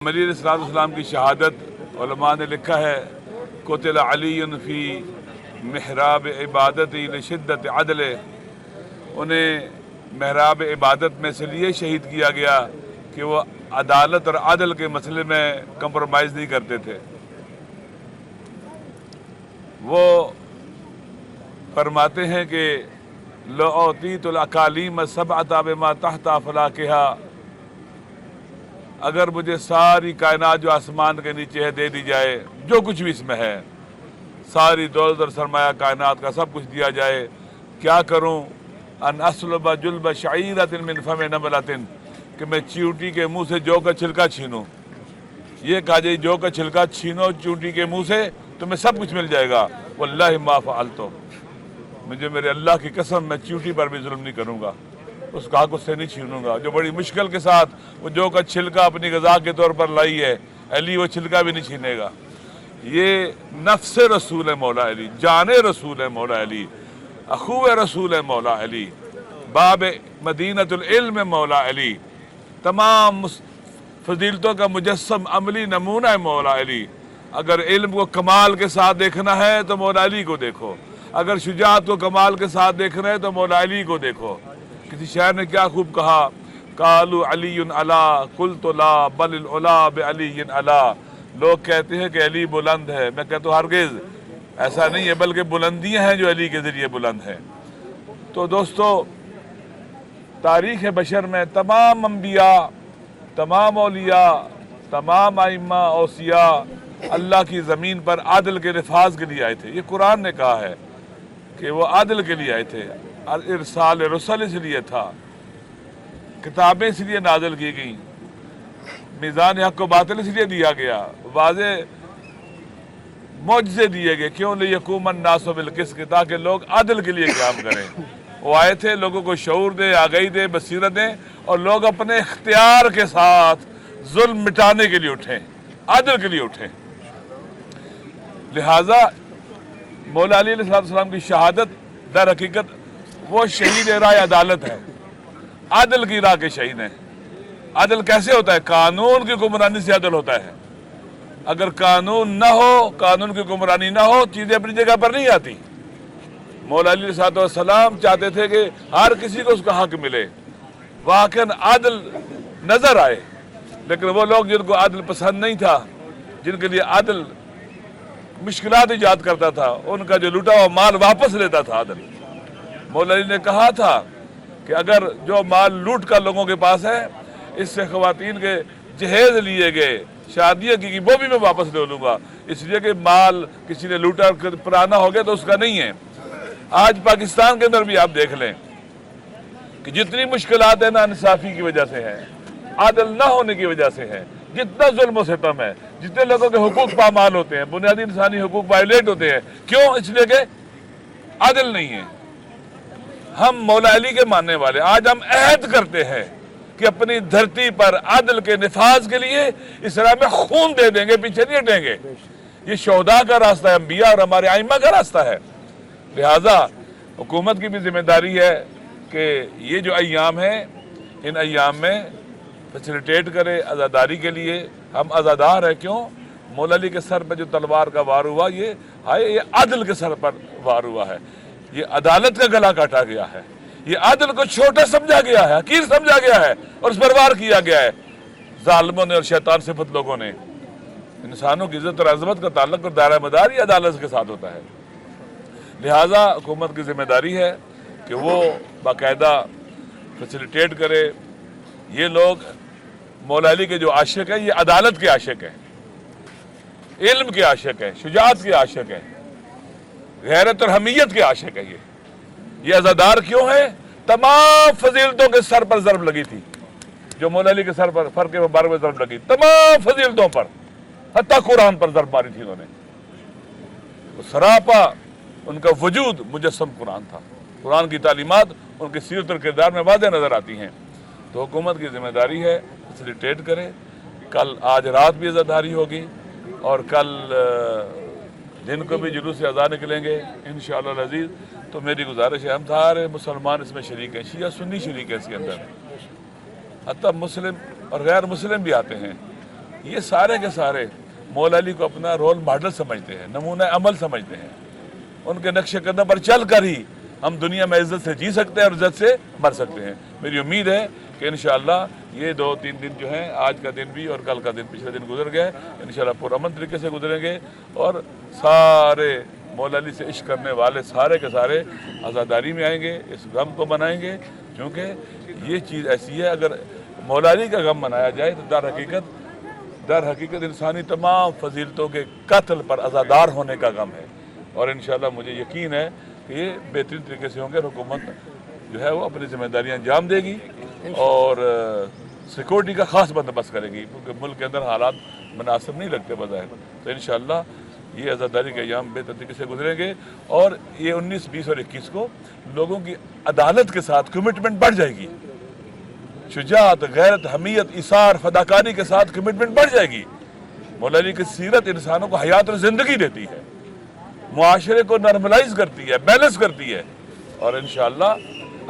अली अलैहिस्सलाम की शहादत उलमा ने लिखा है कुतिल अलीयुन फी महराब इबादत लिशिद्दत अदल, उन्हें महराब इबादत में इसलिए शहीद किया गया कि वो अदालत और अदल के मसले में कंप्रोमाइज़ नहीं करते थे। वो फरमाते हैं कि लौतीतुल अकालीम सबअता बिमा तहता फलाकिहा, अगर मुझे सारी कायनात जो आसमान के नीचे है दे दी जाए, जो कुछ भी इसमें है, सारी दौलत और सरमाया कायनात का सब कुछ दिया जाए, क्या करूं? अन असलबा जुल्ब शईरतिन मिन फम नबलतिन, कि मैं चींटी के मुंह से जौ का छिलका छीनूं। ये कहा जाए जौ का छिलका छीनो चींटी के मुंह से तुम्हें सब कुछ मिल जाएगा। वल्लाहि मा फअलतु, मुझे मेरे अल्लाह की कसम मैं चींटी पर भी जुल्म नहीं करूंगा, उसका हक उससे नहीं छीनूंगा। जो बड़ी मुश्किल के साथ वो जौ का छिलका अपनी गज़ा के तौर पर लाई है, अली वो छिलका भी नहीं छीनेगा। ये नफ्स रसूल है मौला अली, जान रसूल है मौला अली, अखू रसूल है मौला अली, बाब मदीनतुल इल्म मौला अली, तमाम फजीलतों का मुजस्सम अमली नमूना है मौला अली। अगर इल्म को कमाल के साथ देखना है तो मौला अली को देखो, अगर शुजाअत को कमाल के साथ देखना है तो मौला अली को देखो। किसी शायर ने क्या खूब कहा, कालू अलीयुन अला कुल्तु ला बलिल उला बि अलीयिन अला, लोग कहते हैं कि अली बुलंद है, मैं कहता हूँ हरगिज़ ऐसा नहीं है, बल्कि बुलंदियां हैं जो अली के ज़रिए बुलंद हैं। तो दोस्तों, तारीख़ बशर में तमाम अंबिया, तमाम औलिया, तमाम आइम्मा औसिया अल्लाह की ज़मीन पर आदल के नफाज के लिए आए थे। ये कुरान ने कहा है कि वो आदल के लिए आए थे। इरसाल रसूल इसलिए था, किताबें इसलिए नाज़िल की गई, मीज़ान हक़ को बातिल इसलिए दिया गया, वाज़े मौजज़े दिए गए, क्यों? लियकुमन नासु बिल क़िस्त, ताकि लोग आदल के लिए काम करें। वो आए थे लोगों को शऊर दे, आगाही दे, बसीरत दें, और लोग अपने इख्तियार के साथ जुल्म मिटाने के लिए उठें, आदल के लिए उठें। लिहाजा मौला अली अलैहिस्सलाम की शहादत दर हकीकत वो शहीद राह अदालत है, आदल की राह के शहीद हैं। आदल कैसे होता है? कानून की गुमरानी से आदल होता है। अगर कानून ना हो, कानून की गुमरानी ना हो, चीजें अपनी जगह पर नहीं आती। मौला अली अलैहिस्सलाम चाहते थे कि हर किसी को उसका हक मिले, वाकई आदल नजर आए। लेकिन वो लोग जिनको आदल पसंद नहीं था, जिनके लिए आदल मुश्किलात ईजाद करता था, उनका जो लूटा हुआ माल वापस लेता था आदल। मौला अली ने कहा था कि अगर जो माल लूट कर लोगों के पास है, इससे ख़वातीन के जहेज लिए गए, शादियाँ की वो भी मैं वापस ले लूँगा, इसलिए कि माल किसी ने लूटा पुराना हो गया तो उसका नहीं है। आज पाकिस्तान के अंदर भी आप देख लें कि जितनी मुश्किलात है ना इंसाफ़ी की वजह से है, आदल ना होने की वजह से है। जितना जुल्म सितम है, जितने लोगों के हुकूक पामाल होते हैं, बुनियादी इंसानी हुकूक वायलेट होते हैं, क्यों? इसलिए कि आदल नहीं है। हम मौला अली के मानने वाले आज हम अहद करते हैं कि अपनी धरती पर आदल के निफाज के लिए इस्लाम में खून दे देंगे, पीछे नहीं हटेंगे। ये शोहदा का रास्ता है, अंबिया और हमारे आइम्मा का रास्ता है। लिहाजा हुकूमत की भी जिम्मेदारी है कि ये जो अय्याम है, इन अय्याम में फैसिलिटेट करे आज़ादारी के लिए। हम आज़ादार है, क्यों? मौला अली के सर पर जो तलवार का वार हुआ, ये आदल के सर पर वार हुआ है। ये अदालत का गला काटा गया है, ये आदल को छोटा समझा गया है, हकीर समझा गया है, और उस पर वार किया गया है जालिमों ने और शैतान सिफत लोगों ने। इंसानों की इज्जत और अजमत का ताल्लुक और दायरा मदार ये अदालत के साथ होता है। लिहाजा हुकूमत की जिम्मेदारी है कि वो बाकायदा फैसिलिटेट करे। ये लोग मौला अली के जो आशिक है, ये अदालत के आशिक है, इल्म के आशिक है, शुजाअत के आशिक है, गैरत और हमीयत के आशिक है। ये अज़ादार क्यों है? तमाम फजीलतों के सर पर ज़रब लगी थी, जो मौला अली के सर पर फर्क मुबारक में ज़रब लगी, तमाम फजीलतों पर, हत्ता कुरान पर ज़रब मारी थी उन्होंने। तो सरापा उनका वजूद मुजस्सम कुरान था। कुरान की तालीमात उनके सीरत और किरदार में वाज़ेह नज़र आती हैं। तो हुकूमत की जिम्मेदारी है फैसिलिटेट करे। कल आज रात भी अज़ादारी होगी और कल दिन को भी जुलूस से अज़ा निकलेंगे इंशाअल्लाह अज़ीज़। तो मेरी गुजारिश है, हम सारे मुसलमान इसमें शरीक हैं, शिया सुन्नी शरीक है इसके अंदर, हत्ता मुस्लिम और गैर मुस्लिम भी आते हैं। یہ سارے کے سارے مولا علی کو اپنا رول ماڈل سمجھتے ہیں, نمونہ عمل سمجھتے ہیں. ان کے نقش قدم پر چل کر ہی ہم دنیا میں عزت سے جی سکتے ہیں اور عزت سے مر سکتے ہیں. میری امید ہے کہ انشاءاللہ یہ 2-3 دن جو ہیں, آج کا دن بھی اور کل کا دن, پچھلے دن گزر گئے, انشاءاللہ پرامن طریقے سے گزریں گے, اور سارے مولا علی سے عشق کرنے والے سارے کے سارے عزاداری میں آئیں گے, اس غم کو منائیں گے. کیونکہ یہ چیز ایسی ہے, اگر مولا علی کا غم منایا جائے تو در حقیقت انسانی تمام فضیلتوں کے قتل پر عزادار ہونے کا غم ہے. اور انشاءاللہ مجھے یقین ہے کہ یہ بہترین طریقے سے ہوں گے. حکومت جو ہے وہ اپنی ذمہ داریاں انجام دے گی اور سیکورٹی کا خاص بندوبست کرے گی, کیونکہ ملک کے اندر حالات مناسب نہیں لگتے بظاہر. تو انشاءاللہ یہ عزاداری کے ایام بہتر طریقے سے گزریں گے, اور یہ 19, 20 اور 21 کو لوگوں کی عدالت کے ساتھ کمٹمنٹ بڑھ جائے گی. شجاعت, غیرت, حمیت, ایثار, فداکاری کے ساتھ کمٹمنٹ بڑھ جائے گی. مولا علی کی سیرت انسانوں کو حیات اور زندگی دیتی ہے, معاشرے کو نارملائز کرتی ہے, بیلنس کرتی ہے. اور انشاءاللہ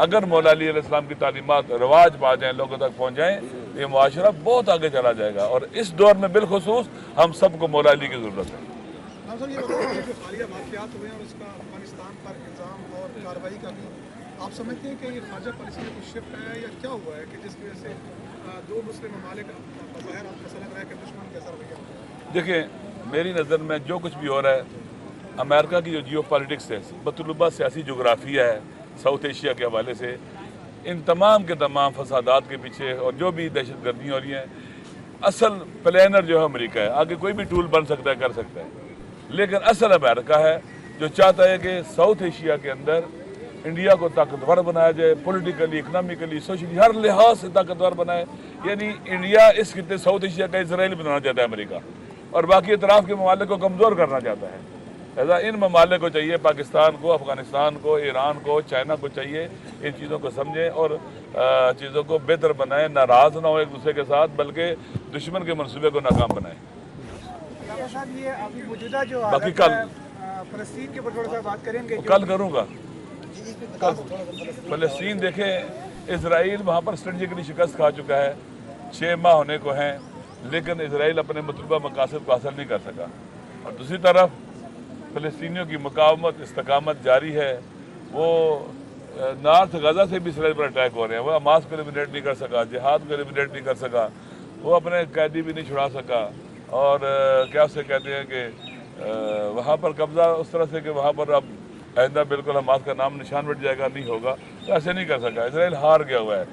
اگر مولا علی علیہ السلام کی تعلیمات رواج پا جائیں, لوگوں تک پہنچ جائیں, تو یہ معاشرہ بہت آگے چلا جائے گا. اور اس دور میں بالخصوص ہم سب کو مولا علی کی ضرورت ہے. یہ بتائیں جو حالیہ واقعات ہوئے ہیں اور اس کا افغانستان پر الزام اور کارروائی کا بھی, آپ سمجھتے ہیں کہ یہ خارجہ پالیسی میں کچھ شفٹ ہے یا کیا ہوا ہے کہ جس کی وجہ سے 2 مسلم ممالک بظاہر آپ ایسا لگ رہا ہے کہ دشمن کیسا رویہ؟ دیکھیں, میری نظر میں جو کچھ بھی ہو رہا ہے, امریکہ کی جو جیو پالیٹکس ہے, مطلوبہ سیاسی جغرافیہ ہے ساؤتھ ایشیا کے حوالے سے, ان تمام کے تمام فسادات کے پیچھے اور جو بھی دہشت گردیاں ہو رہی ہیں, اصل پلینر جو ہے امریکہ ہے. آگے کوئی بھی ٹول بن سکتا ہے, کر سکتا ہے, لیکن اصل امریکہ ہے جو چاہتا ہے کہ ساؤتھ ایشیا کے اندر انڈیا کو طاقتور بنایا جائے, پولیٹیکلی, اکنامیکلی, سوشلی, ہر لحاظ سے طاقتور بنائے. یعنی انڈیا اس خطے ساؤتھ ایشیا کا اسرائیل بنانا چاہتا ہے امریکہ, اور باقی اطراف کے ممالک کو کمزور کرنا چاہتا ہے. لہذا ان ممالک کو چاہیے, پاکستان کو, افغانستان کو, ایران کو, چائنا کو چاہیے ان چیزوں کو سمجھیں اور چیزوں کو بہتر بنائیں, ناراض نہ ہو ایک دوسرے کے ساتھ, بلکہ دشمن کے منصوبے کو ناکام بنائیں. صاحب یہ ابھی موجودہ جو باقی کل فلسطین کے اوپر تھوڑا سا بات کریں گے. کل کروں گا. فلسطین دیکھیں, اسرائیل وہاں پر اسٹریٹجکلی شکست کھا چکا ہے, 6 ماہ ہونے کو ہیں, لیکن اسرائیل اپنے مطلوبہ مقاصد کو حاصل نہیں کر سکا. اور دوسری طرف فلسطینیوں کی مقاومت, استقامت جاری ہے. وہ نارتھ غزہ سے بھی اسرائیل پر اٹیک ہو رہے ہیں, وہ حماس کو ایلیمنیٹ نہیں کر سکا, جہاد کو ایلیمنیٹ نہیں کر سکا, وہ اپنے قیدی بھی نہیں چھڑا سکا, اور کیا اسے کہتے ہیں کہ وہاں پر قبضہ اس طرح سے کہ وہاں پر اب آئندہ بالکل حماس کا نام نشان مٹ جائے گا, نہیں ہوگا, تو ایسے نہیں کر سکا. اسرائیل ہار گیا ہوا ہے.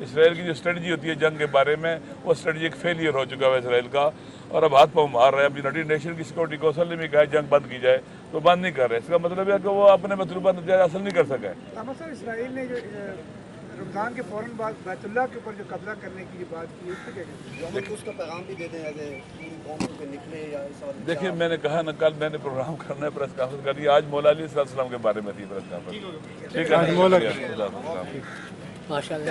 اسرائیل کی جو اسٹریٹجی ہوتی ہے جنگ کے بارے میں, وہ اسٹریٹجی ایک فیلئر ہو چکا ہے اسرائیل کا, اور اب ہاتھ پاؤں مار رہا ہے. اب یونائٹڈ نیشن کی سیکورٹی کونسل نے بھی کہا ہے جنگ بند کی جائے, تو بند نہیں کر رہے. اس کا مطلب ہے کہ وہ اپنے مطلوبہ نتیجہ حاصل نہیں کر سکا ہے. اسرائیل نے جو رمضان کے فوراً بعد بیت اللہ کے اوپر جو قبضہ کرنے کی بات کی, اس پہ کیا اس کا پیغام بھی دے دیں ایسے پوری قوم پہ نکلے یا دیکھیے, میں نے کہا نا, کل میں نے پروگرام کرنا ہے, پریس کانفرنس کرنی ہے. آج مولا علی صلی اللہ علیہ وسلم کے بارے میں تھی پریس کانفرنس. ٹھیک ہے, ماشاء اللہ.